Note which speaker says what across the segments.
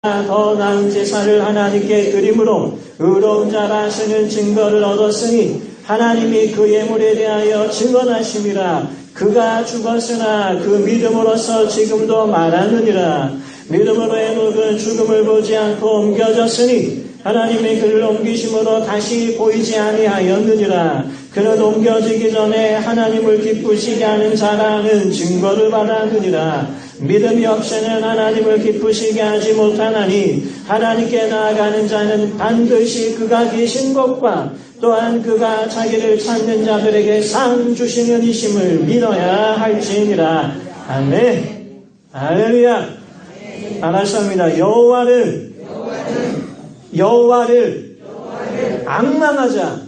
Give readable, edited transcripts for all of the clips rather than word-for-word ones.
Speaker 1: 더 나은 제사를 하나님께 드림으로 의로운 자라 쓰는 증거를 얻었으니 하나님이 그 예물에 대하여 증언하심이라. 그가 죽었으나 그 믿음으로써 지금도 말하느니라. 믿음으로 에녹은 죽음을 보지 않고 옮겨졌으니 하나님의 그를 옮기심으로 다시 보이지 아니하였느니라. 그는 옮겨지기 전에 하나님을 기쁘시게 하는 자라는 증거를 받았느니라. 믿음이 없이는 하나님을 기쁘시게 하지 못하나니 하나님께 나아가는 자는 반드시 그가 계신 것과 또한 그가 자기를 찾는 자들에게 상 주시는 이심을 믿어야 할지니라. 아멘. 할렐루야. 말하십니다. 여호와를 앙망하자.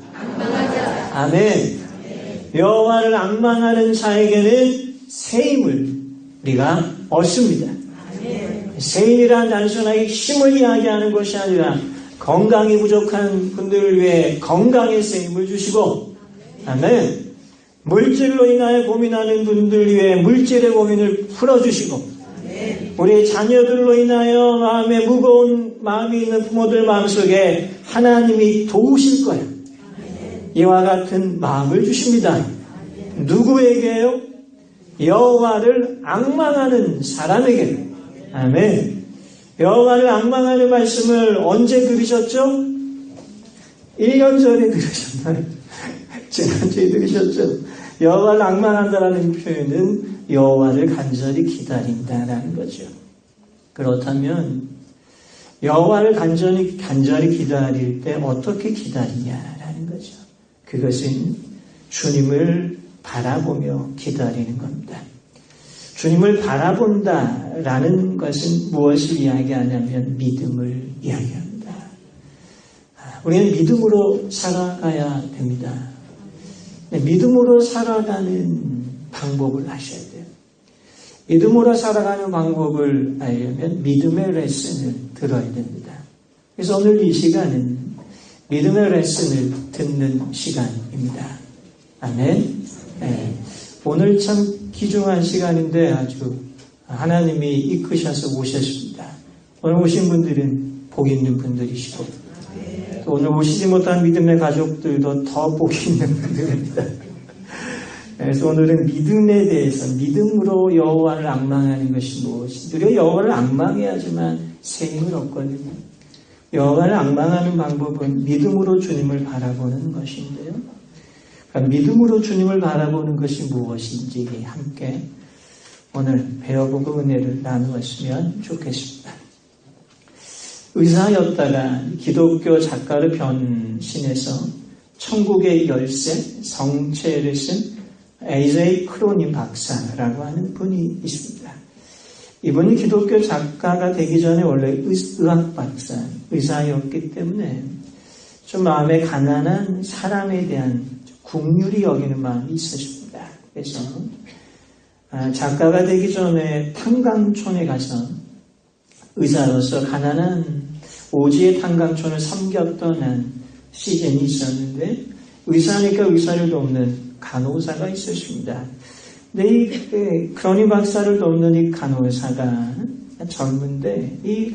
Speaker 1: 아멘. 여호와를 앙망하는 자에게는 새 힘을 우리가 얻습니다. 새임이란 단순하게 힘을 이야기하는 것이 아니라 건강이 부족한 분들을 위해 건강의 새임을 주시고, 아멘. 물질로 인하여 고민하는 분들을 위해 물질의 고민을 풀어주시고, 우리 자녀들로 인하여 마음에 무거운 마음이 있는 부모들 마음속에 하나님이 도우실 거예요. 이와 같은 마음을 주십니다. 누구에게요? 여호와를 앙망하는 사람에게. 아멘. 여호와를 앙망하는 말씀을 언제 들으셨죠? 1년 전에 들으셨나요? 지난주에 들으셨죠? 여호와를 앙망한다라는 표현은 여호와를 간절히 기다린다라는 거죠. 그렇다면 여호와를 간절히 기다릴 때 어떻게 기다리냐라는 거죠. 그것은 주님을 바라보며 기다리는 겁니다. 주님을 바라본다라는 것은 무엇을 이야기하냐면 믿음을 이야기합니다. 우리는 믿음으로 살아가야 됩니다. 믿음으로 살아가는 방법을 아셔야 돼요. 믿음으로 살아가는 방법을 알려면 믿음의 레슨을 들어야 됩니다. 그래서 오늘 이 시간은 믿음의 레슨을 듣는 시간입니다. 아멘. 네. 오늘 참 귀중한 시간인데 아주 하나님이 이끄셔서 오셨습니다. 오늘 오신 분들은 복 있는 분들이시고, 또 오늘 오시지 못한 믿음의 가족들도 더 복 있는 분들입니다. 그래서 오늘은 믿음에 대해서, 믿음으로 여호와를 앙망하는 것이 무엇인지, 우리가 여호와를 앙망해야지만 새 힘을 얻거든요. 여호와를 앙망하는 방법은 믿음으로 주님을 바라보는 것인데요. 그러니까 믿음으로 주님을 바라보는 것이 무엇인지 함께 오늘 배워보고 은혜를 나누었으면 좋겠습니다. 의사였다가 기독교 작가로 변신해서 천국의 열쇠, 성체를 쓴 A.J. 크로닌 박사라고 하는 분이 있습니다. 이분이 기독교 작가가 되기 전에 원래 의학 박사, 의사였기 때문에 좀 마음에 가난한 사람에 대한 긍휼히 여기는 마음이 있으십니다. 그래서 작가가 되기 전에 탄광촌에 가서 의사로서 가난한 오지의 탄광촌을 섬겼던 한 시즌이 있었는데, 의사니까 의사를 돕는 간호사가 있었습니다. 근데 이 크로닌 박사를 돕는 이 간호사가 젊은데 이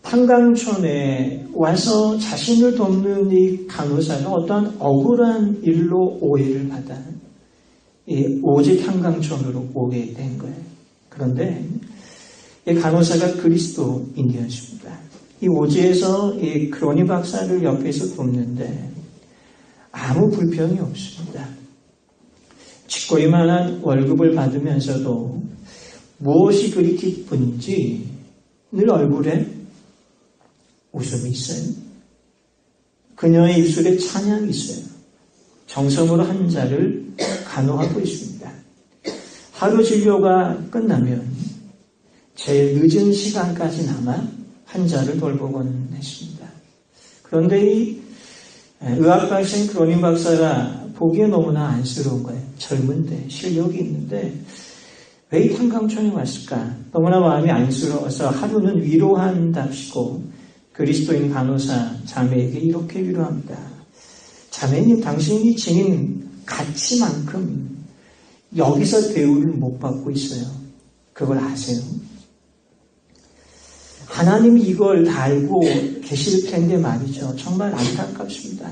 Speaker 1: 탄광촌에 와서 자신을 돕는 이 간호사가 어떠한 억울한 일로 오해를 받아 이 오지 탄광촌으로 오게 된 거예요. 그런데 이 간호사가 그리스도인이었습니다. 이 오지에서 이 크로닌 박사를 옆에서 돕는데 아무 불평이 없습니다. 짓거리만한 월급을 받으면서도 무엇이 그리 기쁜지 늘 얼굴에 웃음이 있어요. 그녀의 입술에 찬양이 있어요. 정성으로 환자를 간호하고 있습니다. 하루 진료가 끝나면 제일 늦은 시간까지나마 환자를 돌보곤 했습니다. 그런데 이 의학박사인 크로닌 박사가 보기에 너무나 안쓰러운 거예요. 젊은데 실력이 있는데 왜 이 탄광촌에 왔을까? 너무나 마음이 안쓰러워서 하루는 위로한답시고 그리스도인 간호사 자매에게 이렇게 위로합니다. 자매님, 당신이 지닌 가치만큼 여기서 대우를 못 받고 있어요. 그걸 아세요? 하나님이 이걸 다 알고 계실 텐데 말이죠. 정말 안타깝습니다.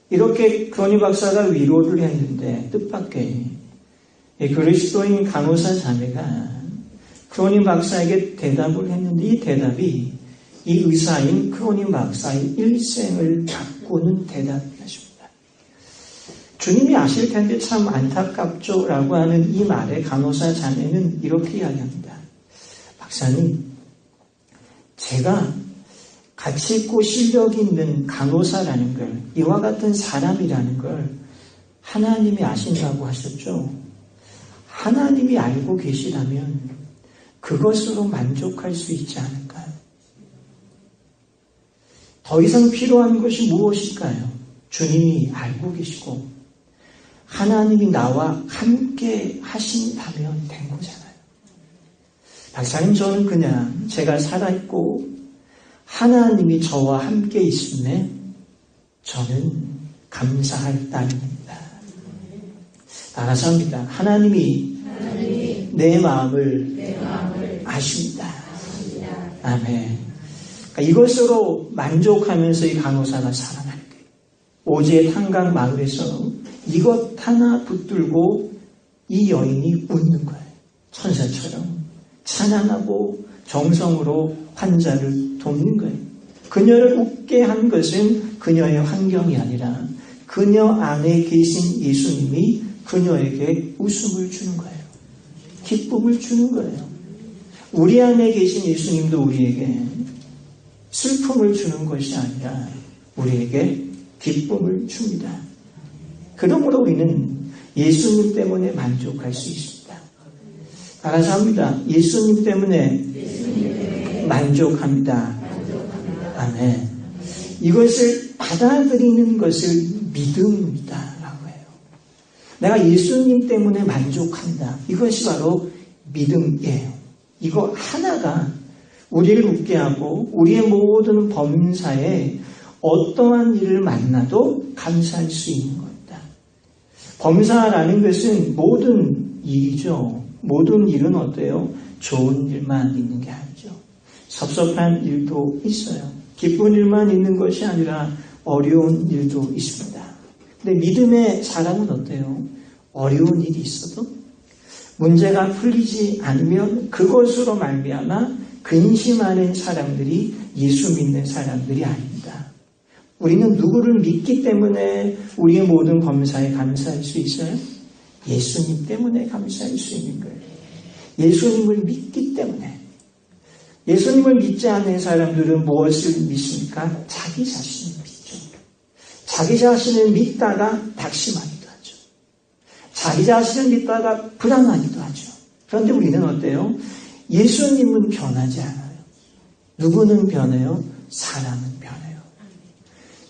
Speaker 1: 이렇게 크로니 박사가 위로를 했는데 뜻밖의 그리스도인 간호사 자매가 크로니 박사에게 대답을 했는데 이 대답이 이 의사인 크로니 박사의 일생을 바꾸는 대답이었습니다. 주님이 아실 텐데 참 안타깝죠 라고 하는 이 말에 간호사 자매는 이렇게 이야기합니다. 박사님, 제가 가치 있고 실력 있는 간호사라는 걸, 이와 같은 사람이라는 걸 하나님이 아신다고 하셨죠. 하나님이 알고 계시다면 그것으로 만족할 수 있지 않을까요? 더 이상 필요한 것이 무엇일까요? 주님이 알고 계시고 하나님이 나와 함께 하신다면 된 거잖아요. 박사님, 저는 그냥 제가 살아있고 하나님이 저와 함께 있음에 저는 감사할 따름입니다. 따라서 합니다. 하나님이 내 마음을 아십니다. 아멘. 그러니까 이것으로 만족하면서 이 간호사가 살아나는 거예요. 오지의 탄강 마을에서 이것 하나 붙들고 이 여인이 웃는 거예요. 천사처럼 찬양하고 정성으로 환자를 돕는 거예요. 그녀를 웃게 한 것은 그녀의 환경이 아니라 그녀 안에 계신 예수님이 그녀에게 웃음을 주는 거예요. 기쁨을 주는 거예요. 우리 안에 계신 예수님도 우리에게 슬픔을 주는 것이 아니라 우리에게 기쁨을 줍니다. 그러므로 우리는 예수님 때문에 만족할 수 있습니다. 따라서 합니다. 예수님 때문에 만족합니다. 아멘. 이것을 받아들이는 것을 믿음이다 라고 해요. 내가 예수님 때문에 만족한다. 이것이 바로 믿음이에요. 이거 하나가 우리를 웃게 하고 우리의 모든 범사에 어떠한 일을 만나도 감사할 수 있는 겁니다. 범사라는 것은 모든 일이죠. 모든 일은 어때요? 좋은 일만 있는 게 아니죠. 섭섭한 일도 있어요. 기쁜 일만 있는 것이 아니라 어려운 일도 있습니다. 근데 믿음의 사람은 어때요? 어려운 일이 있어도 문제가 풀리지 않으면 그것으로 말미암아 근심하는 사람들이 예수 믿는 사람들이 아닙니다. 우리는 누구를 믿기 때문에 우리의 모든 범사에 감사할 수 있어요? 예수님 때문에 감사할 수 있는 거예요. 예수님을 믿기 때문에. 예수님을 믿지 않는 사람들은 무엇을 믿습니까? 자기 자신을 믿죠. 자기 자신을 믿다가 낙심하기도 하죠. 자기 자신을 믿다가 불안하기도 하죠. 그런데 우리는 어때요? 예수님은 변하지 않아요. 누구는 변해요? 사람은 변해요.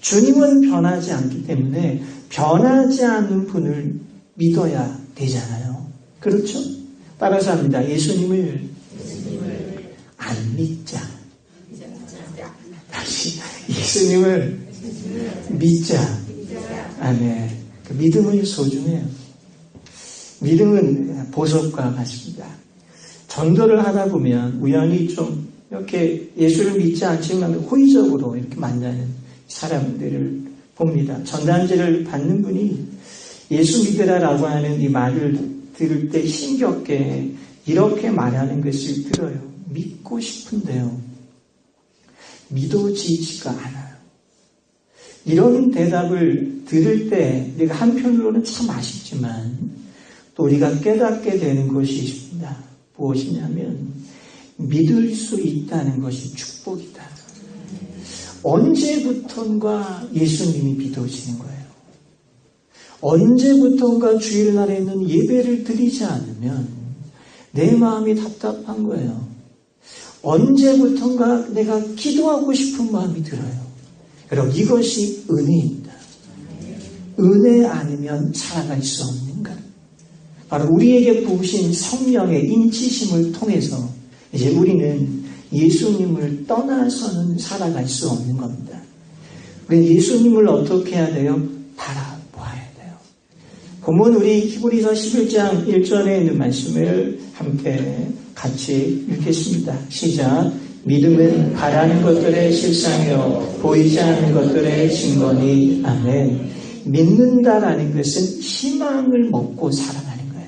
Speaker 1: 주님은 변하지 않기 때문에 변하지 않는 분을 믿어야 되잖아요. 그렇죠? 따라서 합니다. 예수님을 안 믿자. 다시 예수님을 믿자. 아멘. 믿음은 소중해요. 믿음은 보석과 같습니다. 전도를 하다 보면 우연히 좀 이렇게 예수를 믿지 않지만 호의적으로 이렇게 만나는 사람들을 봅니다. 전단지를 받는 분이 예수 믿으라라고 하는 이 말을 들을 때 힘겹게 이렇게 말하는 것을 들어요. 믿고 싶은데요. 믿어지지가 않아요. 이런 대답을 들을 때 우리가 한편으로는 참 아쉽지만 또 우리가 깨닫게 되는 것이 있습니다. 무엇이냐면 믿을 수 있다는 것이 축복이다. 언제부턴가 예수님이 믿어지는 거예요. 언제부턴가 주일날에는 예배를 드리지 않으면 내 마음이 답답한 거예요. 언제부턴가 내가 기도하고 싶은 마음이 들어요. 여러분, 이것이 은혜입니다. 은혜 아니면 살아갈 수 없는 것. 바로 우리에게 부으신 성령의 인치심을 통해서 이제 우리는 예수님을 떠나서는 살아갈 수 없는 겁니다. 우리는 예수님을 어떻게 해야 돼요? 바라보아야 돼요. 본문 우리 히브리서 11장 1절에 있는 말씀을 함께 같이 읽겠습니다. 시작. 믿음은 바라는 것들의 실상이요 보이지 않는 것들의 증거니. 아멘. 믿는다라는 것은 희망을 먹고 살아가는 거예요.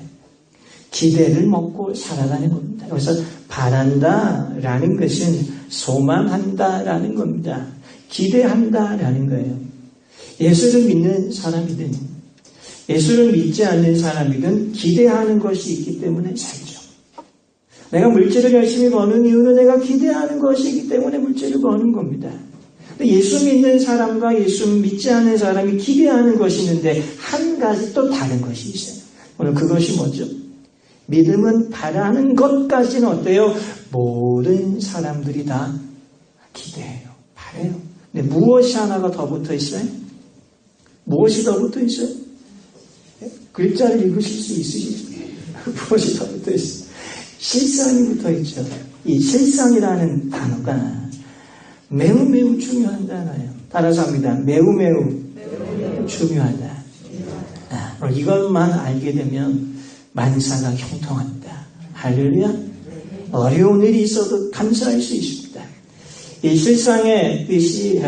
Speaker 1: 기대를 먹고 살아가는 겁니다. 그래서 바란다라는 것은 소망한다라는 겁니다. 기대한다라는 거예요. 예수를 믿는 사람이든 예수를 믿지 않는 사람이든 기대하는 것이 있기 때문에 살죠. 내가 물질을 열심히 버는 이유는 내가 기대하는 것이기 때문에 물질을 버는 겁니다. 예수 믿는 사람과 예수 믿지 않는 사람이 기대하는 것이 있는데 한 가지 또 다른 것이 있어요. 오늘 그것이 뭐죠? 믿음은 바라는 것까지는 어때요? 모든 사람들이 다 기대해요. 바래요. 근데 무엇이 하나가 더 붙어 있어요? 무엇이 더 붙어 있어요? 글자를 읽으실 수 있으시죠? 무엇이 더 붙어 있어요? 실상이 붙어 있죠. 이 실상이라는 단어가 매우 중요한 단어예요. 따라서 합니다. 매우 중요하다. 이것만 알게 되면 만사가 형통합니다. 할렐루야. 어려운 일이 있어도 감사할 수 있습니다. 이 실상의 뜻이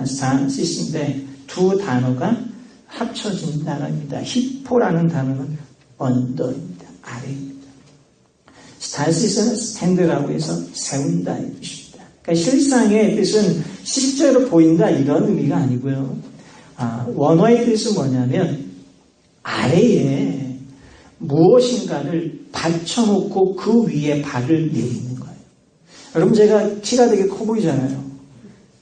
Speaker 1: 히포스타시스인데 두 단어가 합쳐진 단어입니다. 히포라는 단어는 언더입니다. 아래입니다. 스타시스는 스탠드라고 해서 세운다의 뜻입니다. 그러니까 실상의 뜻은 실제로 보인다 이런 의미가 아니고요. 원어의 뜻은 뭐냐면 아래에 무엇인가를 받쳐놓고 그 위에 발을 내리는 거예요. 여러분 제가 키가 되게 커 보이잖아요.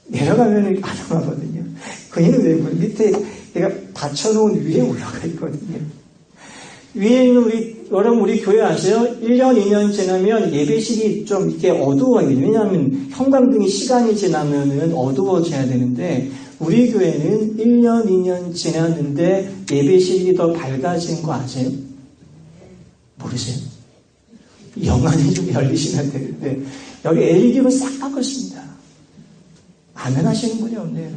Speaker 1: 내려가면 아담하거든요. 그이는 왜 밑에 내가 받쳐놓은 위에 올라가 있거든요. 위에 있는 여러분 우리 교회 아세요? 1년, 2년 지나면 예배실이 좀 이렇게 어두워요. 왜냐하면 형광등이 시간이 지나면은 어두워져야 되는데 우리 교회는 1년, 2년 지났는데 예배실이 더 밝아진 거 아세요? 모르세요? 영안이 좀 열리시면 되는데 여기 LED로 싹 바꿨습니다. 아멘 하시는 분이 없네요.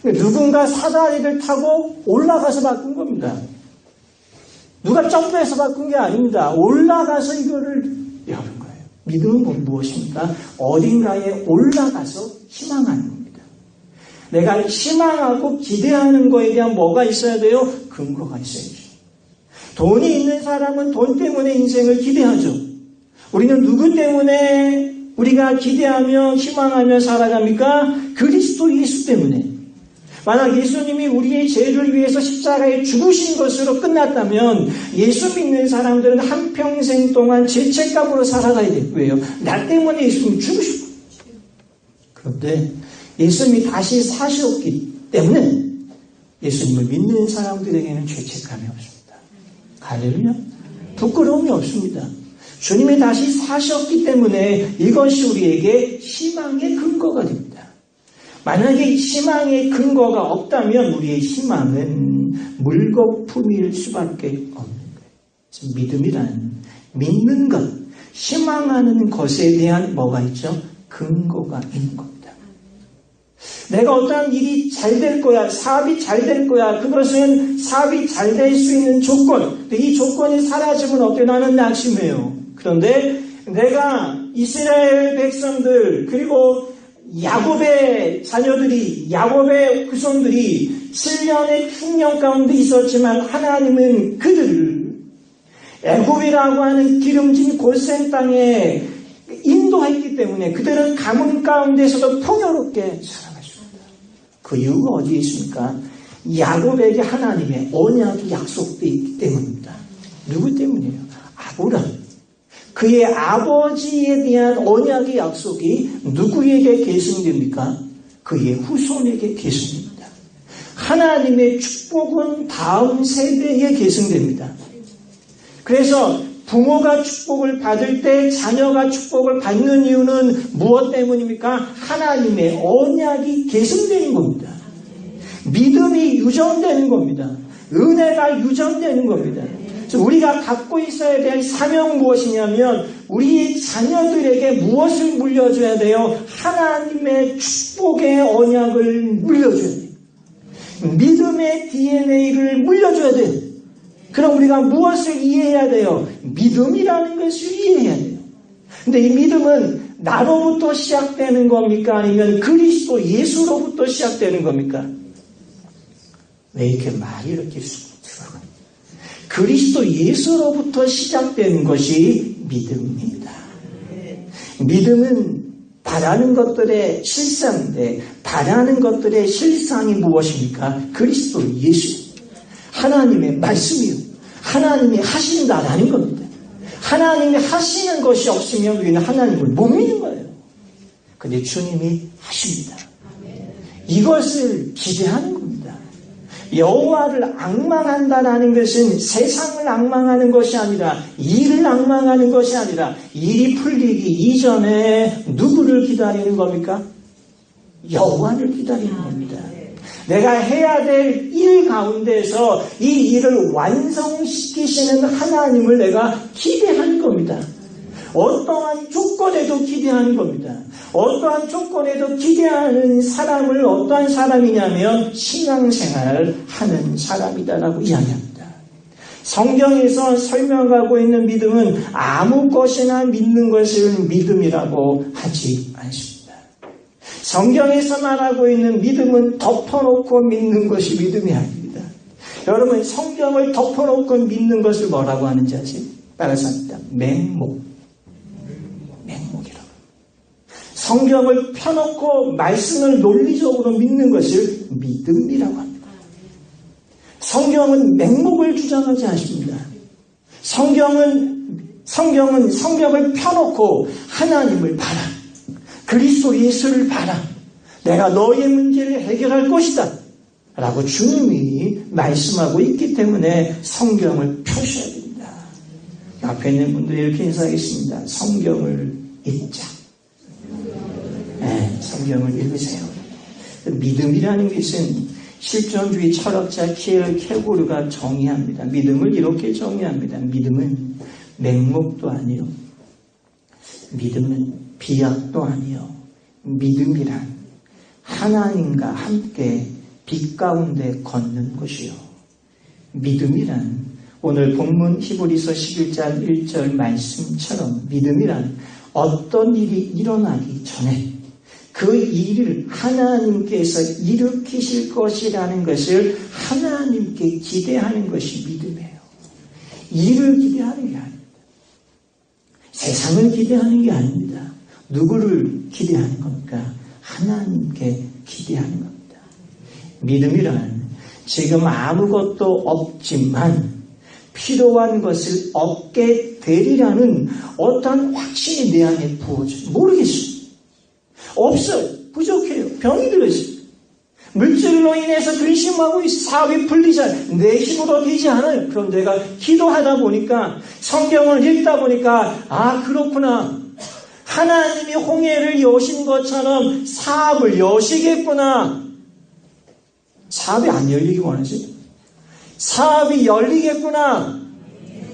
Speaker 1: 누군가 사다리를 타고 올라가서 바꾼 겁니다. 누가 점프해서 바꾼 게 아닙니다. 올라가서 이거를 여는 거예요. 믿음은 무엇입니까? 어딘가에 올라가서 희망하는 겁니다. 내가 희망하고 기대하는 거에 대한 뭐가 있어야 돼요? 근거가 있어야죠. 돈이 있는 사람은 돈 때문에 인생을 기대하죠. 우리는 누구 때문에 우리가 기대하며 희망하며 살아갑니까? 그리스도 예수 때문에. 만약 예수님이 우리의 죄를 위해서 십자가에 죽으신 것으로 끝났다면 예수 믿는 사람들은 한평생 동안 죄책감으로 살아가야 될 거예요. 나 때문에 예수님이 죽으신 거예요. 그런데 예수님이 다시 사셨기 때문에 예수님을 믿는 사람들에게는 죄책감이 없습니다. 할렐루야. 부끄러움이 없습니다. 주님이 다시 사셨기 때문에 이것이 우리에게 희망의 근거가 됩니다. 만약에 희망의 근거가 없다면 우리의 희망은 물거품일 수밖에 없는 거예요. 믿음이란 믿는 것, 희망하는 것에 대한 뭐가 있죠? 근거가 있는 겁니다. 내가 어떠한 일이 잘 될 거야, 사업이 잘 될 거야, 그것은 사업이 잘 될 수 있는 조건. 이 조건이 사라지면 어때? 나는 낙심해요. 그런데 내가 이스라엘 백성들 그리고 야곱의 자녀들이 야곱의 후손들이 7년의 풍년 가운데 있었지만 하나님은 그들을 애굽이라고 하는 기름진 고센 땅에 인도했기 때문에 그들은 가뭄 가운데서도 풍요롭게 살아갔습니다. 그 이유가 어디에 있습니까? 야곱에게 하나님의 언약이 약속되어 있기 때문입니다. 누구 때문이에요? 아브라함. 그의 아버지에 대한 언약의 약속이 누구에게 계승됩니까? 그의 후손에게 계승됩니다. 하나님의 축복은 다음 세대에 계승됩니다. 그래서 부모가 축복을 받을 때 자녀가 축복을 받는 이유는 무엇 때문입니까? 하나님의 언약이 계승되는 겁니다. 믿음이 유전되는 겁니다. 은혜가 유전되는 겁니다. 우리가 갖고 있어야 될 사명은 무엇이냐면 우리의 자녀들에게 무엇을 물려줘야 돼요? 하나님의 축복의 언약을 물려줘야 돼요. 믿음의 DNA를 물려줘야 돼요. 그럼 우리가 무엇을 이해해야 돼요? 믿음이라는 것을 이해해야 돼요. 근데 이 믿음은 나로부터 시작되는 겁니까? 아니면 그리스도 예수로부터 시작되는 겁니까? 왜 이렇게 말이 이렇게 들어가요? 그리스도 예수로부터 시작되는 것이 믿음입니다. 믿음은 바라는 것들의 실상인데 바라는 것들의 실상이 무엇입니까? 그리스도 예수. 하나님의 말씀이요. 하나님이 하신다라는 겁니다. 하나님이 하시는 것이 없으면 우리는 하나님을 못 믿는 거예요. 근데 주님이 하십니다. 이것을 기대하는 겁니다. 여호와를 앙망한다라는 것은 세상을 앙망하는 것이 아니라 일을 앙망하는 것이 아니라 일이 풀리기 이전에 누구를 기다리는 겁니까? 여호와를 기다리는 겁니다. 내가 해야 될 일 가운데서 이 일을 완성시키시는 하나님을 내가 기대하는 겁니다. 어떠한 조건에도 기대하는 겁니다. 어떠한 조건에도 기대하는 사람을 어떠한 사람이냐면 신앙생활을 하는 사람이다라고 이야기합니다. 성경에서 설명하고 있는 믿음은 아무 것이나 믿는 것을 믿음이라고 하지 않습니다. 성경에서 말하고 있는 믿음은 덮어놓고 믿는 것이 믿음이 아닙니다. 여러분 성경을 덮어놓고 믿는 것을 뭐라고 하는지 아세요? 따라서 합니다. 맹목이라고. 성경을 펴놓고 말씀을 논리적으로 믿는 것을 믿음이라고 합니다. 성경은 맹목을 주장하지 않습니다. 성경을 펴놓고 하나님을 봐라. 그리스도 예수를 봐라. 내가 너의 문제를 해결할 것이다. 라고 주님이 말씀하고 있기 때문에 성경을 펴셔야 됩니다. 앞에 있는 분들이 이렇게 인사하겠습니다. 성경을 읽자. 네, 성경을 읽으세요. 믿음이라는 것은 실존주의 철학자 키엘 케고르가 정의합니다. 믿음을 이렇게 정의합니다. 믿음은 맹목도 아니요. 믿음은 비약도 아니요. 믿음이란 하나님과 함께 빛 가운데 걷는 것이요. 믿음이란 오늘 본문 히브리서 11장 1절 말씀처럼 믿음이란 어떤 일이 일어나기 전에 그 일을 하나님께서 일으키실 것이라는 것을 하나님께 기대하는 것이 믿음이에요. 일을 기대하는 게 아닙니다. 세상을 기대하는 게 아닙니다. 누구를 기대하는 겁니까? 하나님께 기대하는 겁니다. 믿음이란 지금 아무것도 없지만 필요한 것을 얻게 되리라는 어떤 확신이 내 안에 부어져요. 모르겠어요. 없어요. 부족해요. 병이 들었어요. 물질로 인해서 근심하고 사업이 풀리지 않아요. 내 힘으로 되지 않아요. 그럼 내가 기도하다 보니까 성경을 읽다 보니까 아 그렇구나. 하나님이 홍해를 여신 것처럼 사업을 여시겠구나. 사업이 안 열리기 원하세요? 사업이 열리겠구나.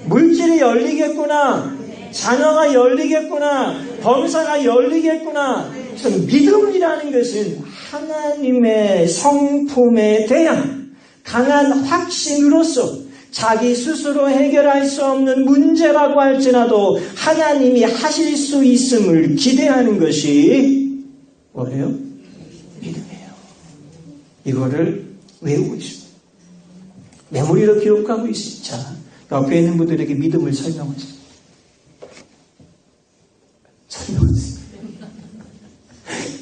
Speaker 1: 물질이 열리겠구나. 자녀가 열리겠구나. 범사가 열리겠구나. 그래서 믿음이라는 것은 하나님의 성품에 대한 강한 확신으로서 자기 스스로 해결할 수 없는 문제라고 할지라도 하나님이 하실 수 있음을 기대하는 것이 뭐예요? 믿음이에요. 이거를 외우고 있습니다. 메모리로 기록하고 있습니다. 자, 옆에 있는 분들에게 믿음을 설명하세요.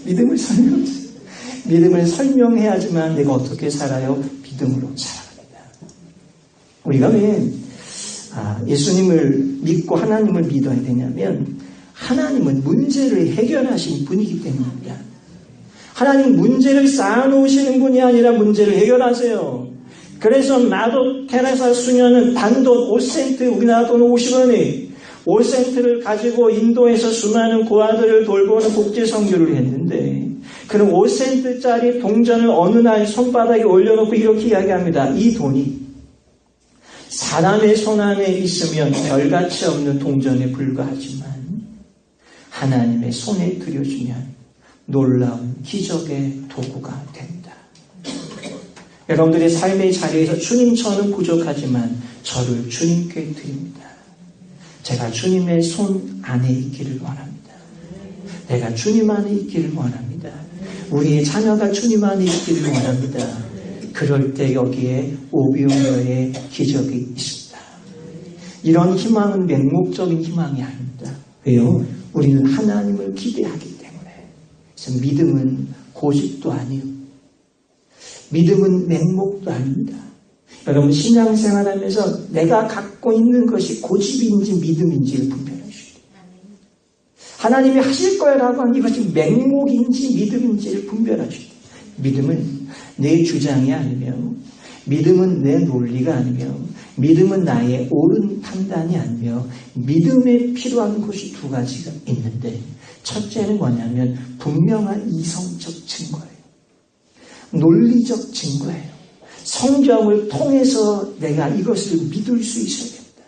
Speaker 1: 믿음을 설명하세요. 믿음을 설명해야지만 내가 어떻게 살아요? 믿음으로 살아갑니다. 우리가 왜 예수님을 믿고 하나님을 믿어야 되냐면 하나님은 문제를 해결하신 분이기 때문입니다. 하나님 문제를 쌓아놓으시는 분이 아니라 문제를 해결하세요. 그래서 마도 테레사 수녀는 단돈 5센트, 우리나라 돈 50원에 5센트를 가지고 인도에서 수많은 고아들을 돌보는 국제 선교를 했는데 그는 5센트짜리 동전을 어느 날 손바닥에 올려놓고 이렇게 이야기합니다. 이 돈이 사람의 손 안에 있으면 별가치 없는 동전에 불과하지만 하나님의 손에 들여주면 놀라운 기적의 도구가 된다. 여러분들의 삶의 자리에서 주님 저는 부족하지만 저를 주님께 드립니다. 제가 주님의 손 안에 있기를 원합니다. 내가 주님 안에 있기를 원합니다. 우리의 자녀가 주님 안에 있기를 원합니다. 그럴 때 여기에 오병이어의 기적이 있습니다. 이런 희망은 맹목적인 희망이 아닙니다. 왜요? 우리는 하나님을 기대하기 때문에. 그래서 믿음은 고집도 아니에요. 믿음은 맹목도 아닙니다. 여러분 신앙생활하면서 내가 갖고 있는 것이 고집인지 믿음인지를 분별하셔야 돼요. 하나님이 하실 거라고 하는 이것이 맹목인지 믿음인지를 분별하셔야 돼요. 믿음은 내 주장이 아니며, 믿음은 내 논리가 아니며, 믿음은 나의 옳은 판단이 아니며, 믿음에 필요한 것이 두 가지가 있는데, 첫째는 뭐냐면 분명한 이성적 증거예요. 논리적 증거예요. 성경을 통해서 내가 이것을 믿을 수 있어야 됩니다.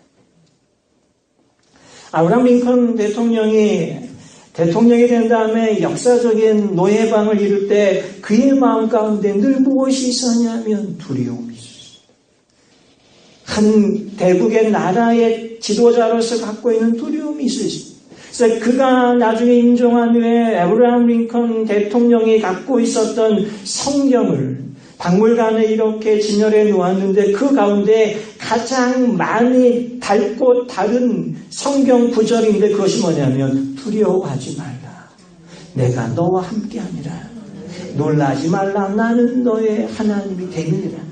Speaker 1: 아브라함 링컨 대통령이 된 다음에 역사적인 노예방을 이룰 때 그의 마음 가운데 늘 무엇이 있었냐면 두려움이 있었습니다. 한 대국의 나라의 지도자로서 갖고 있는 두려움이 있었습니다. 그래서 그가 나중에 임종한 후에 아브라함 링컨 대통령이 갖고 있었던 성경을 박물관에 이렇게 진열해 놓았는데 그 가운데 가장 많이 닳고 다른 성경 구절인데 그것이 뭐냐면 두려워하지 말라. 내가 너와 함께함이라. 놀라지 말라. 나는 너의 하나님이 됨이니라.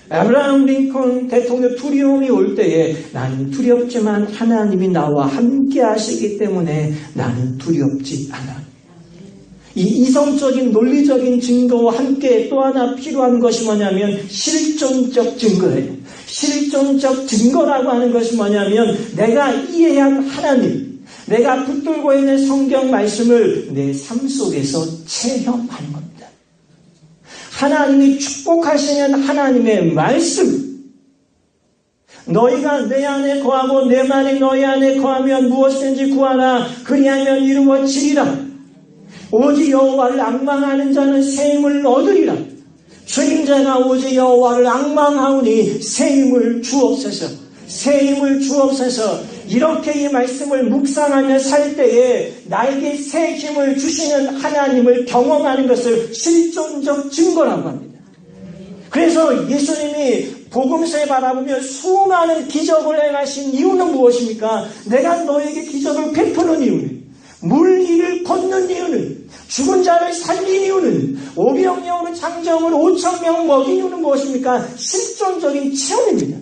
Speaker 1: 아브라함 링컨 대통령 두려움이 올 때에 나는 두렵지만 하나님이 나와 함께 하시기 때문에 나는 두렵지 않아. 이 이성적인 논리적인 증거와 함께 또 하나 필요한 것이 뭐냐면 실존적 증거예요. 실존적 증거라고 하는 것이 뭐냐면 내가 이해한 하나님, 내가 붙들고 있는 성경 말씀을 내 삶 속에서 체험하는 겁니다. 하나님이 축복하시는 하나님의 말씀, 너희가 내 안에 거하고 내 말이 너희 안에 거하면 무엇이든지 구하라. 그리하면 이루어지리라. 오직 여호와를 앙망하는 자는 새 힘을 얻으리라. 주님자가 오직 여호와를 앙망하오니 새 힘을 주옵소서. 새 힘을 주옵소서. 이렇게 이 말씀을 묵상하며 살 때에 나에게 새 힘을 주시는 하나님을 경험하는 것을 실존적 증거라고 합니다. 그래서 예수님이 복음서에 바라보며 수많은 기적을 행하신 이유는 무엇입니까? 내가 너에게 기적을 베푸는 이유는, 물 위를 걷는 이유는, 죽은 자를 살린 이유는, 오병이어로 장정을 5,000명 먹인 이유는 무엇입니까? 실존적인 체험입니다.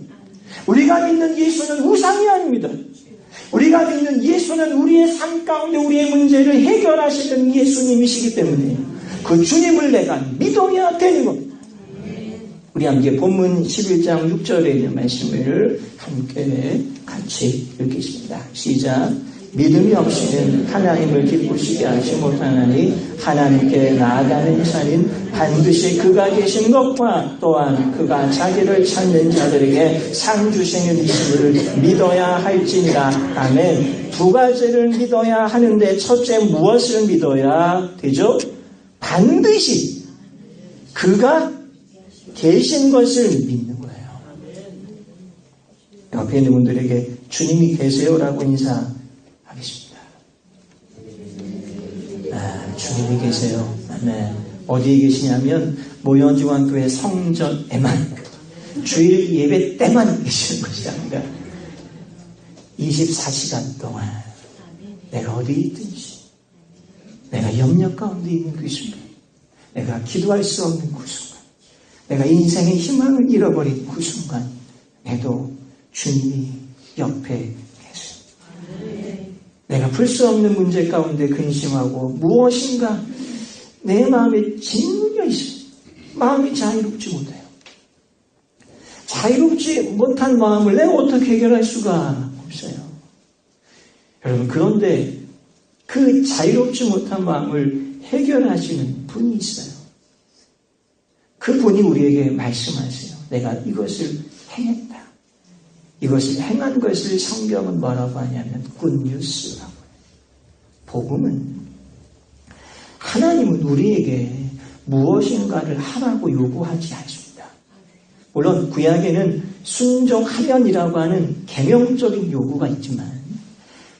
Speaker 1: 우리가 믿는 예수는 우상이 아닙니다. 우리가 믿는 예수는 우리의 삶 가운데 우리의 문제를 해결하시는 예수님이시기 때문에 그 주님을 내가 믿어야 되는 겁니다. 우리 함께 본문 11장 6절에 있는 말씀을 함께 같이 읽겠습니다. 시작. 믿음이 없이는 하나님을 기쁘시게 하지 못하나니 하나님께 나아가는 자는 반드시 그가 계신 것과 또한 그가 자기를 찾는 자들에게 상 주시는 이심을 믿어야 할지니라. 아멘. 두 가지를 믿어야 하는데 첫째 무엇을 믿어야 되죠? 반드시 그가 계신 것을 믿는 거예요. 옆에 있는 분들에게 주님이 계세요라고 인사하겠습니다. 주님이 계세요. 아멘. 어디에 계시냐면 모현중앙교회 성전에만, 주일 예배 때만 계시는 것이 아니라 24시간 동안 내가 어디에 있든지, 내가 염려 가운데 있는 그 순간, 내가 기도할 수 없는 그 순간, 내가 인생의 희망을 잃어버린 그 순간, 내도 주님이 옆에 계세요. 내가 풀 수 없는 문제 가운데 근심하고 무엇인가 내 마음에 짓눌려 있어요. 마음이 자유롭지 못해요. 자유롭지 못한 마음을 내가 어떻게 해결할 수가 없어요. 여러분, 그런데 그 자유롭지 못한 마음을 해결하시는 분이 있어요. 그 분이 우리에게 말씀하세요. 내가 이것을 행했다. 이것을 행한 것을 성경은 뭐라고 하냐면 굿뉴스라고 해요. 복음은, 하나님은 우리에게 무엇인가를 하라고 요구하지 않습니다. 물론 구약에는 순종하면이라고 하는 계명적인 요구가 있지만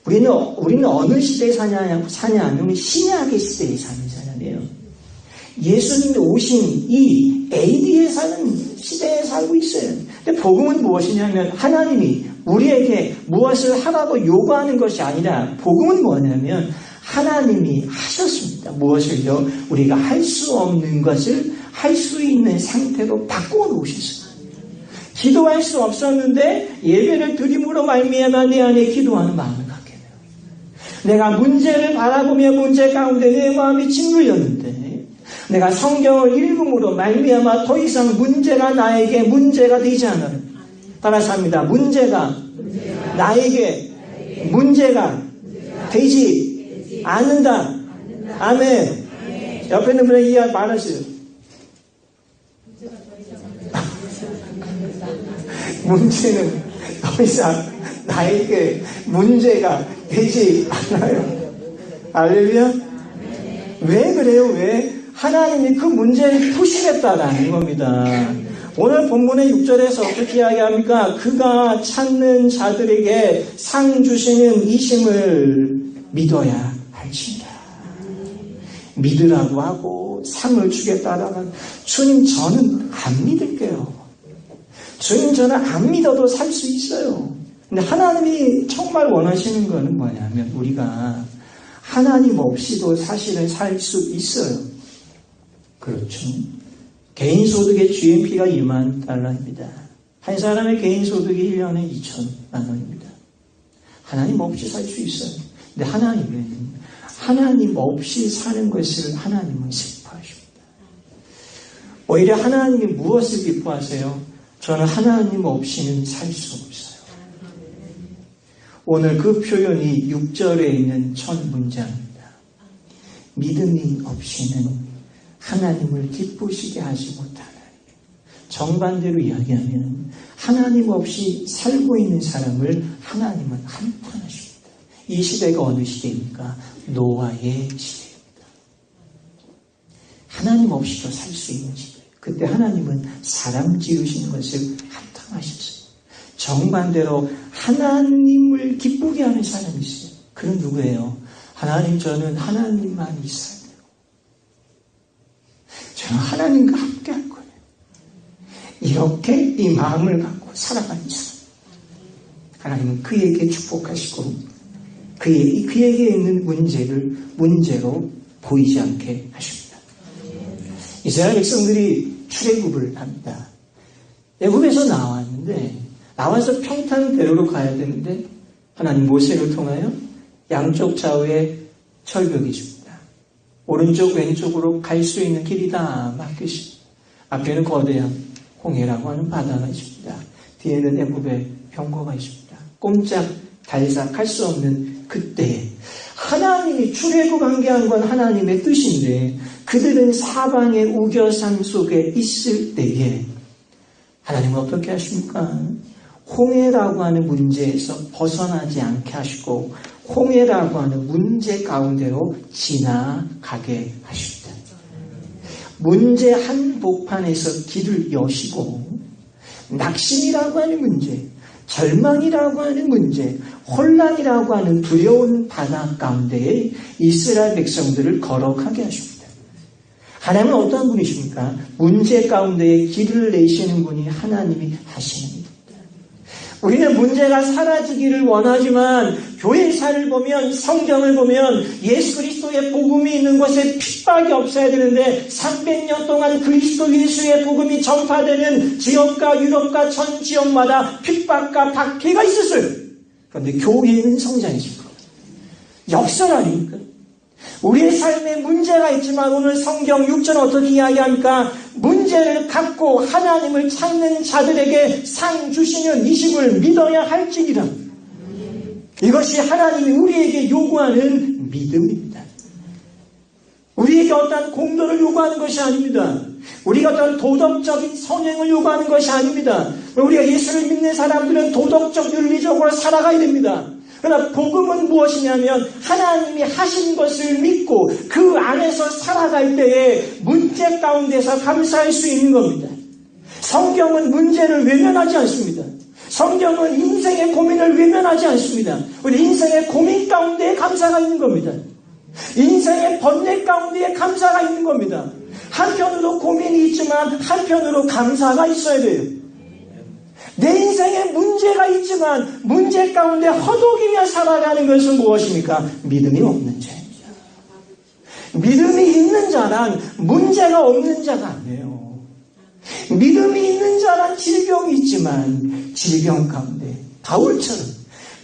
Speaker 1: 우리는 어느 시대에 사냐 하면 신약의 시대에 사는 사람이에요. 예수님이 오신 이 AD에 사는 시대에 살고 있어요. 근데 복음은 무엇이냐면 하나님이 우리에게 무엇을 하라고 요구하는 것이 아니라 복음은 뭐냐면 하나님이 하셨습니다. 무엇을요? 우리가 할 수 없는 것을 할 수 있는 상태로 바꾸어 놓으셨어요. 기도할 수 없었는데 예배를 드림으로 말미암아 내 안에 기도하는 마음을 갖게 돼요. 내가 문제를 바라보며 문제 가운데 내 마음이 짓눌렸는데 내가 성경을 읽음으로 말미암아 더 이상 문제가 나에게 문제가 되지 않아요. 따라서 합니다. 문제가 나에게 문제가 되지 않는다. 아멘. 옆에 있는 분에게 이해 말하세요. 문제는 더 이상 나에게 문제가 되지 않아요. 할렐루야. 왜 그래요? 왜? 하나님이 그 문제를 푸시겠다라는 겁니다. 오늘 본문의 6절에서 어떻게 이야기합니까? 그가 찾는 자들에게 상 주시는 이심을 믿어야 할지니라. 믿으라고 하고 상을 주겠다라는 주님 저는 안 믿을게요. 주님 저는 안 믿어도 살 수 있어요. 근데 하나님이 정말 원하시는 거는 뭐냐면 우리가 하나님 없이도 사실은 살 수 있어요. 그렇죠. 개인 소득의 GNP가 2만 달러입니다. 한 사람의 개인 소득이 1년에 2천만 원입니다. 하나님 없이 살 수 있어요. 근데 하나님 없이 사는 것을 하나님은 슬퍼하십니다. 오히려 하나님이 무엇을 기뻐하세요? 저는 하나님 없이는 살 수 없어요. 오늘 그 표현이 6절에 있는 첫 문장입니다. 믿음이 없이는 하나님을 기쁘시게 하지 못하는. 정반대로 이야기하면 하나님 없이 살고 있는 사람을 하나님은 한탄하십니다. 이 시대가 어느 시대입니까? 노아의 시대입니다. 하나님 없이도 살 수 있는 시대. 그때 하나님은 사람 지으시는 것을 한탄하셨어요. 정반대로 하나님을 기쁘게 하는 사람이 있어요. 그는 누구예요? 하나님 저는 하나님만 있어요. 저는 하나님과 함께 할 거예요. 이렇게 이 마음을 갖고 살아가는 사람. 하나님은 그에게 축복하시고 그에게 있는 문제를 문제로 보이지 않게 하십니다. 이스라엘 백성들이 출애굽을 합니다. 애굽에서 나왔는데 나와서 평탄대로로 가야 되는데 하나님 모세를 통하여 양쪽 좌우에 철벽이 줍니다. 오른쪽 왼쪽으로 갈 수 있는 길이 다 막히십니다. 앞에는 거대한 홍해라고 하는 바다가 있습니다. 뒤에는 애굽의 병거가 있습니다. 꼼짝 달싹 할 수 없는 그때에 하나님이 출애굽한 게 한 건 하나님의 뜻인데 그들은 사방의 우겨산 속에 있을 때에 하나님은 어떻게 하십니까? 홍해라고 하는 문제에서 벗어나지 않게 하시고 홍해라고 하는 문제 가운데로 지나가게 하십니다. 문제 한복판에서 길을 여시고 낙심이라고 하는 문제, 절망이라고 하는 문제, 혼란이라고 하는 두려운 바다 가운데에 이스라엘 백성들을 거룩하게 하십니다. 하나님은 어떤 분이십니까? 문제 가운데에 길을 내시는 분이 하나님이 하시는 분입니다. 우리는 문제가 사라지기를 원하지만 교회사를 보면 성경을 보면 예수 그리스도의 복음이 있는 곳에 핍박이 없어야 되는데 300년 동안 그리스도 예수의 복음이 전파되는 지역과 유럽과 전 지역마다 핍박과 박해가 있었어요. 그런데 교회는 성장했습니다. 역설 아닙니까? 우리의 삶에 문제가 있지만 오늘 성경 6절 어떻게 이야기합니까? 문제를 갖고 하나님을 찾는 자들에게 상 주시는 이심을 믿어야 할지니라. 이것이 하나님이 우리에게 요구하는 믿음입니다. 우리에게 어떤 공로를 요구하는 것이 아닙니다. 우리가 어떤 도덕적인 선행을 요구하는 것이 아닙니다. 우리가 예수를 믿는 사람들은 도덕적 윤리적으로 살아가야 됩니다. 그러나 복음은 무엇이냐면 하나님이 하신 것을 믿고 그 안에서 살아갈 때에 문제 가운데서 감사할 수 있는 겁니다. 성경은 문제를 외면하지 않습니다. 성경은 인생의 고민을 외면하지 않습니다. 우리 인생의 고민 가운데에 감사가 있는 겁니다. 인생의 번뇌 가운데에 감사가 있는 겁니다. 한편으로 고민이 있지만 한편으로 감사가 있어야 돼요. 내 인생에 문제가 있지만 문제 가운데 허덕이며 살아가는 것은 무엇입니까? 믿음이 없는 죄입니다. 믿음이 있는 자란 문제가 없는 자가 아니에요. 믿음이 있는 자란 질병이 있지만 질병 가운데 바울처럼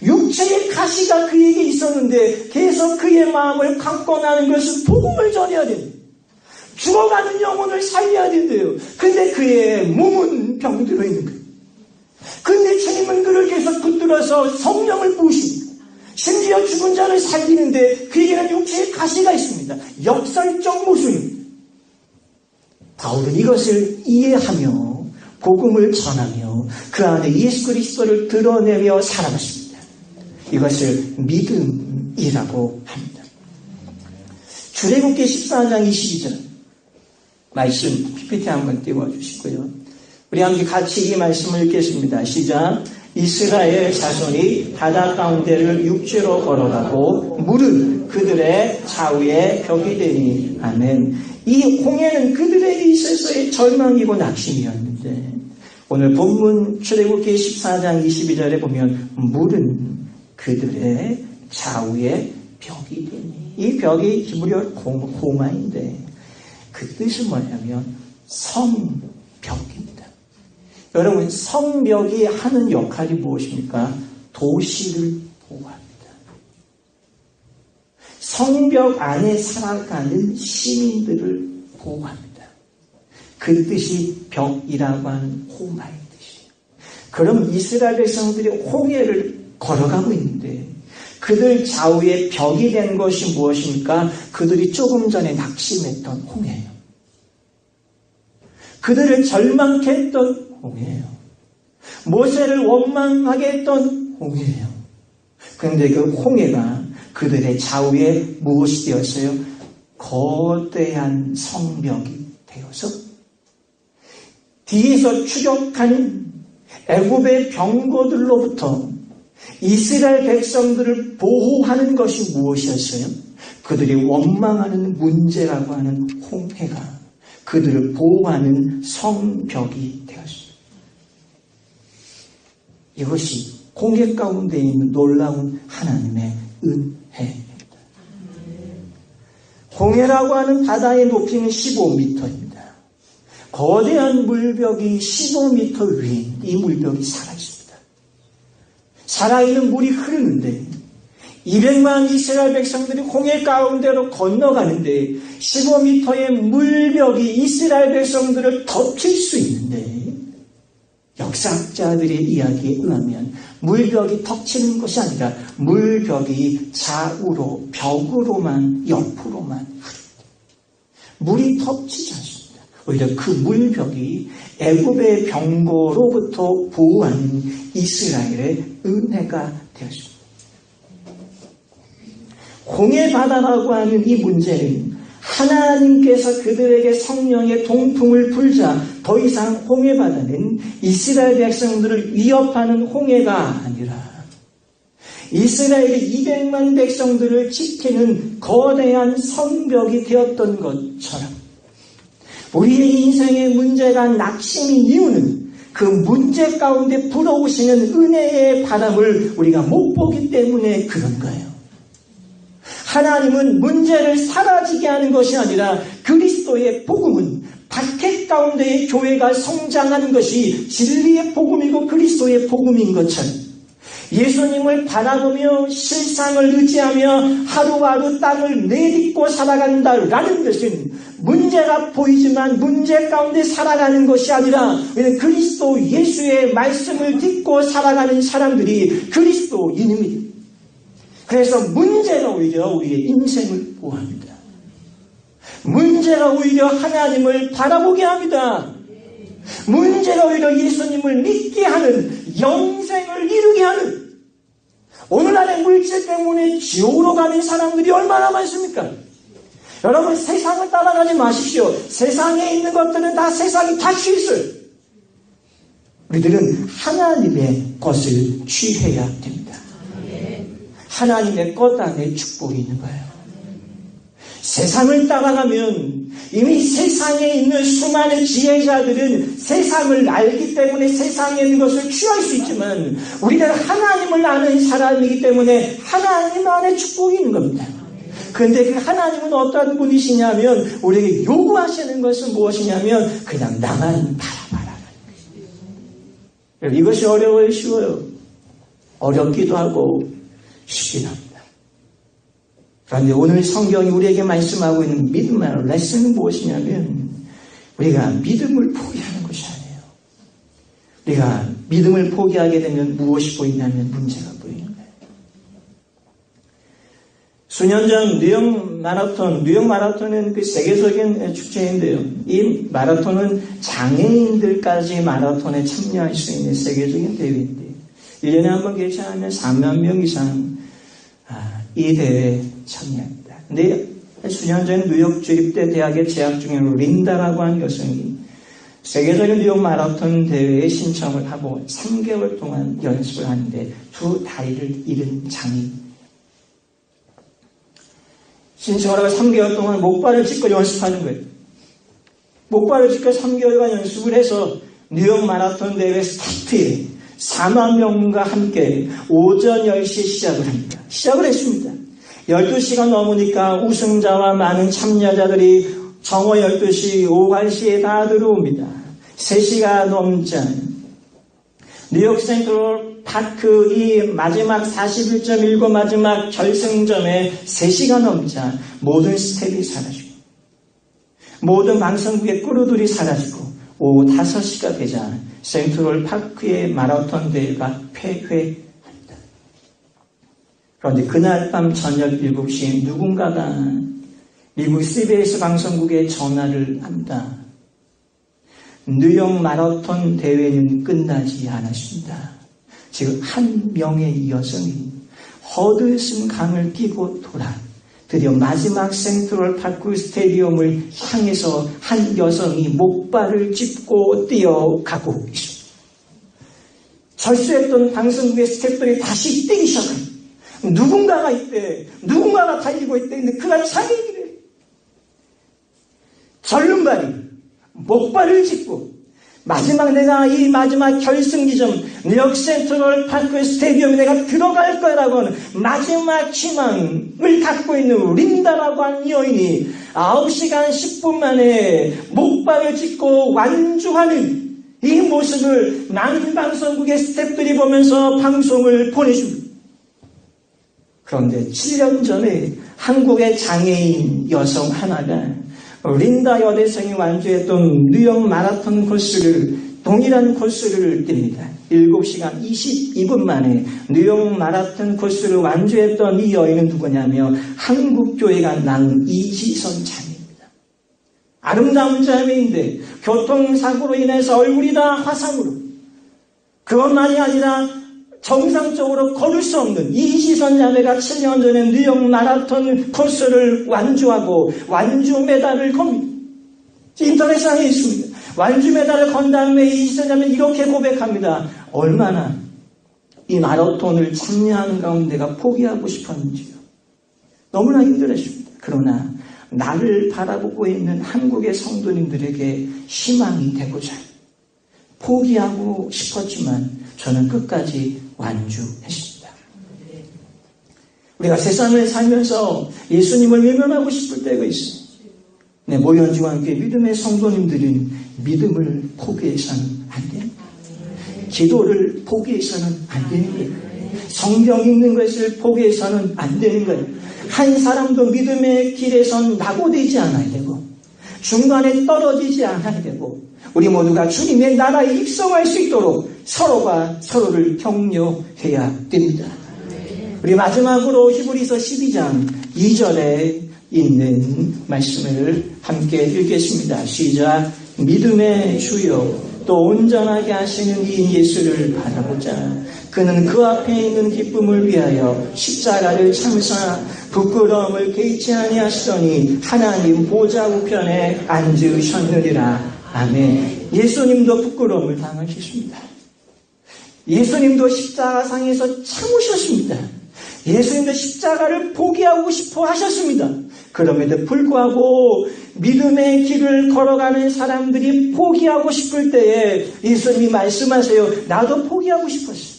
Speaker 1: 육체의 가시가 그에게 있었는데 계속 그의 마음을 강권하는 것은 복음을 전해야 됩니다. 죽어가는 영혼을 살려야 된대요. 근데 그의 몸은 병들어 있는 거예요. 근데 주님은 그를 계속 붙들어서 성령을 부으십니다. 심지어 죽은 자를 살리는데 그에게는 육체의 가시가 있습니다. 역설적 모순입니다. 바울은 이것을 이해하며 복음을 전하며 그 안에 예수 그리스도를 드러내며 살아갔습니다. 이것을 믿음이라고 합니다. 출애굽기 14장 22절 말씀 PPT 한번 띄워주시고요. 우리 함께 같이 이 말씀을 읽겠습니다. 시작. 이스라엘 자손이 바다 가운데를 육지로 걸어가고 물은 그들의 좌우에 벽이 되니. 아멘. 이 홍해는 그들에게 있어서의 절망이고 낙심이었는데 오늘 본문 출애굽기 14장 22절에 보면 물은 그들의 좌우에 벽이 되니. 이 벽이 히브리어 호마인데 그 뜻은 뭐냐면 성벽입니다. 여러분, 성벽이 하는 역할이 무엇입니까? 도시를 보호합니다. 성벽 안에 살아가는 시민들을 보호합니다. 그 뜻이 벽이라고 하는 호마의 뜻이에요. 그럼 이스라엘 백성들이 홍해를 걸어가고 있는데 그들 좌우에 벽이 된 것이 무엇입니까? 그들이 조금 전에 낙심했던 홍해예요. 그들을 절망케 했던 홍해예요. 모세를 원망하게 했던 홍해예요. 그런데 그 홍해가 그들의 좌우에 무엇이 되었어요? 거대한 성벽이 되어서 뒤에서 추격하는 애굽의 병거들로부터 이스라엘 백성들을 보호하는 것이 무엇이었어요? 그들이 원망하는 문제라고 하는 홍해가 그들을 보호하는 성벽이 되었습니다. 이것이 홍해 가운데 있는 놀라운 하나님의 은혜입니다. 홍해라고 하는 바다의 높이는 15m입니다. 거대한 물벽이 15m 위에 이 물벽이 살아있습니다. 살아있는 물이 흐르는데 200만 이스라엘 백성들이 홍해 가운데로 건너가는데 15m의 물벽이 이스라엘 백성들을 덮칠 수 있는데 역사학자들의 이야기에 의하면 물벽이 덮치는 것이 아니라 물벽이 좌우로 벽으로만 옆으로만 흐릅니다. 물이 덮치지 않습니다. 오히려 그 물벽이 애굽의 병거로부터 보호하는 이스라엘의 은혜가 되었습니다. 홍해 바다라고 하는 이 문제는 하나님께서 그들에게 성령의 동풍을 불자 더 이상 홍해 바다는 이스라엘 백성들을 위협하는 홍해가 아니라 이스라엘의 200만 백성들을 지키는 거대한 성벽이 되었던 것처럼 우리의 인생의 문제가 낙심인 이유는 그 문제 가운데 불어오시는 은혜의 바람을 우리가 못 보기 때문에 그런 거예요. 하나님은 문제를 사라지게 하는 것이 아니라 그리스도의 복음은 박해 가운데의 교회가 성장하는 것이 진리의 복음이고 그리스도의 복음인 것처럼 예수님을 바라보며 실상을 의지하며 하루하루 땅을 내딛고 살아간다라는 것은 문제가 보이지만 문제 가운데 살아가는 것이 아니라 그리스도 예수의 말씀을 듣고 살아가는 사람들이 그리스도인입니다. 그래서 문제가 오히려 우리의 인생을 보호합니다. 문제가 오히려 하나님을 바라보게 합니다. 문제가 오히려 예수님을 믿게 하는 영생을 이루게 하는 오늘날의 물질 때문에 지옥으로 가는 사람들이 얼마나 많습니까? 여러분 세상을 따라가지 마십시오. 세상에 있는 것들은 다 세상이 다 쉴쓸. 우리들은 하나님의 것을 취해야 됩니다. 하나님의 것 안에 축복이 있는 거예요. 세상을 따라가면 이미 세상에 있는 수많은 지혜자들은 세상을 알기 때문에 세상에 있는 것을 취할 수 있지만 우리는 하나님을 아는 사람이기 때문에 하나님 안에 축복이 있는 겁니다. 그런데 그 하나님은 어떤 분이시냐면 우리에게 요구하시는 것은 무엇이냐면 그냥 나만 바라봐라. 이것이 어려워요, 쉬워요? 어렵기도 하고 쉽기도 합니다. 그런데 오늘 성경이 우리에게 말씀하고 있는 믿음의 레슨은 무엇이냐면 우리가 믿음을 포기하는 것이 아니에요. 우리가 믿음을 포기하게 되면 무엇이 보이냐면 문제가 보이는 거예요. 수년 전 뉴욕 마라톤은 그 세계적인 축제인데요. 이 마라톤은 장애인들까지 마라톤에 참여할 수 있는 세계적인 대회인데 1년에 한 번 개최하면 4만 명 이상 이 대회에 참여합니다. 근데 수년 전 뉴욕 주립대 대학에 재학 중인 린다라고 하는 여성이 세계적인 뉴욕 마라톤 대회에 신청을 하고 3개월 동안 연습을 하는데 두 다리를 잃은 장애인. 신청을 하고 3개월 동안 목발을 짚고 연습하는 거예요. 목발을 짚고 3개월간 연습을 해서 뉴욕 마라톤 대회 스타트에 4만 명과 함께 오전 10시에 시작을 합니다. 시작을 했습니다. 12시가 넘으니까 우승자와 많은 참여자들이 정오 12시, 오후 1시에 다 들어옵니다. 3시가 넘자 뉴욕 센트럴 파크 이 마지막 41.19 마지막 결승점에 3시가 넘자 모든 스텝이 사라지고 모든 방송국의 크루들이 사라지고 오후 5시가 되자 센트럴 파크의 마라톤 대회가 폐회합니다. 그런데 그날 밤 저녁 7시에 누군가가 미국 CBS 방송국에 전화를 합니다. 뉴욕 마라톤 대회는 끝나지 않았습니다. 지금 한 명의 여성이 허드슨 강을 끼고 돌아 드디어 마지막 센트럴 파크 스테디움을 향해서 한 여성이 목발을 짚고 뛰어가고 있습니다. 절수했던 방송국의 스태프들이 다시 뛰기 시작합니다. 누군가가 있대. 누군가가 달리고 있대. 근데 그가 장애인이래. 절름발이 목발을 짚고 내가 이 마지막 결승지점 뉴욕 센트럴 파크 스테디움에 내가 들어갈 거라고 하는 마지막 희망을 갖고 있는 린다라고 하는 여인이 9시간 10분 만에 목발을 짚고 완주하는 이 모습을 많은 방송국의 스태프들이 보면서 방송을 보내줍니다. 그런데 7년 전에 한국의 장애인 여성 하나가 린다 여대생이 완주했던 뉴욕 마라톤 코스를 동일한 코스를 띱니다. 7시간 22분 만에 뉴욕 마라톤 코스를 완주했던 이 여인은 누구냐면 한국교회가 낳은 이지선 자매입니다. 아름다운 자매인데 교통사고로 인해서 얼굴이 다 화상으로 그것만이 아니라 정상적으로 걸을 수 없는 이지선 자매가 7년 전에 뉴욕 마라톤 코스를 완주하고 완주 메달을 겁니다. 인터넷상에 있습니다. 완주 메달을 건 다음에 이지선 자매는 이렇게 고백합니다. 얼마나 이 마라톤을 참여하는 가운데 내가 포기하고 싶었는지요. 너무나 힘들었습니다. 그러나 나를 바라보고 있는 한국의 성도님들에게 희망이 되고자 포기하고 싶었지만 저는 끝까지 완주했습니다. 우리가 세상을 살면서 예수님을 외면하고 싶을 때가 있어요. 네, 모현중앙교회 믿음의 성도님들은 믿음을 포기해서는 안 됩니다. 기도를 포기해서는 안 되는 거예요. 성경 읽는 것을 포기해서는 안 되는 거예요. 한 사람도 믿음의 길에선 낙오되지 않아야 되고 중간에 떨어지지 않아야 되고 우리 모두가 주님의 나라에 입성할 수 있도록 서로가 서로를 격려해야 됩니다. 우리 마지막으로 히브리서 12장 2절에 있는 말씀을 함께 읽겠습니다. 시작. 믿음의 주요 또 온전하게 하시는 이 예수를 바라보자. 그는 그 앞에 있는 기쁨을 위하여 십자가를 참사 부끄러움을 개의치 아니하시더니 하나님 보좌 우편에 앉으셨느니라. 아멘. 예수님도 부끄러움을 당하셨습니다. 예수님도 십자가상에서 참으셨습니다. 예수님도 십자가를 포기하고 싶어 하셨습니다. 그럼에도 불구하고 믿음의 길을 걸어가는 사람들이 포기하고 싶을 때에 예수님이 말씀하세요. 나도 포기하고 싶었어.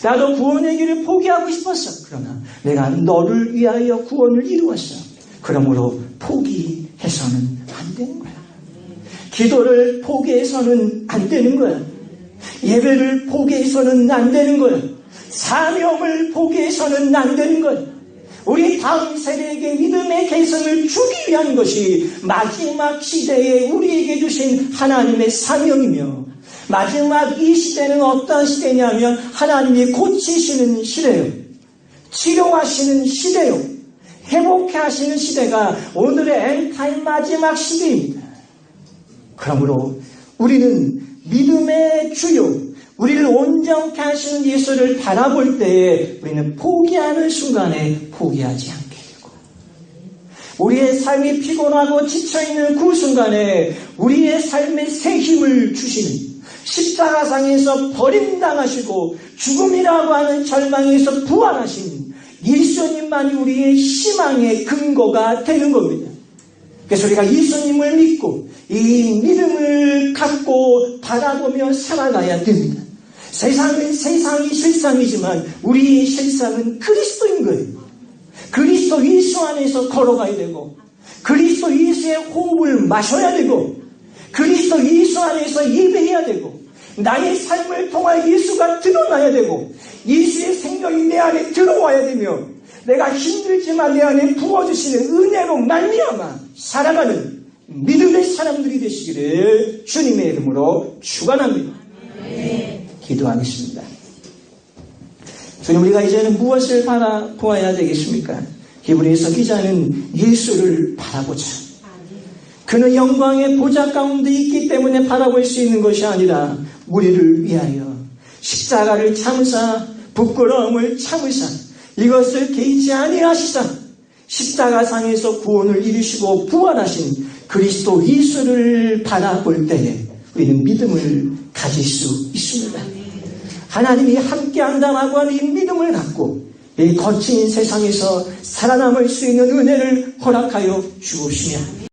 Speaker 1: 나도 구원의 길을 포기하고 싶었어. 그러나 내가 너를 위하여 구원을 이루었어. 그러므로 포기해서는 안 되는 거야. 기도를 포기해서는 안 되는 거야. 예배를 포기해서는 안 되는 거야. 사명을 포기해서는 안 되는 거야. 우리 다음 세대에게 믿음의 개성을 주기 위한 것이 마지막 시대에 우리에게 주신 하나님의 사명이며, 마지막 이 시대는 어떤 시대냐면 하나님이 고치시는 시대요, 치료하시는 시대요, 회복해 하시는 시대가 오늘의 엔타임 마지막 시대입니다. 그러므로 우리는 믿음의 주요, 우리를 온전케 하시는 예수를 바라볼 때에 우리는 포기하는 순간에 포기하지 않게 되고, 우리의 삶이 피곤하고 지쳐있는 그 순간에 우리의 삶에 새 힘을 주시는, 십자가상에서 버림당하시고 죽음이라고 하는 절망에서 부활하신 예수님만이 우리의 희망의 근거가 되는 겁니다. 그래서 우리가 예수님을 믿고 이 믿음을 갖고 바라보며 살아가야 됩니다. 세상은 세상이 실상이지만 우리의 실상은 그리스도인 거예요. 그리스도 예수 안에서 걸어가야 되고, 그리스도 예수의 호흡을 마셔야 되고, 그리스도 예수 안에서 예배해야 되고, 나의 삶을 통해 예수가 드러나야 되고, 예수의 생명이 내 안에 들어와야 되며, 내가 힘들지만 내 안에 부어주시는 은혜로 말미암아 살아가는 믿음의 사람들이 되시기를 주님의 이름으로 축원합니다. 기도하겠습니다. 주님, 우리가 이제는 무엇을 바라보아야 되겠습니까? 히브리서 기자는 예수를 바라보자. 그는 영광의 보좌 가운데 있기 때문에 바라볼 수 있는 것이 아니라 우리를 위하여 십자가를 참으사 부끄러움을 참으사 이것을 개의치 아니하시사 십자가상에서 구원을 이루시고 부활하신 그리스도 예수를 바라볼 때에 우리는 믿음을 가질 수 있습니다. 하나님이 함께한다고 하는 이 믿음을 갖고 이 거친 세상에서 살아남을 수 있는 은혜를 허락하여 주옵시며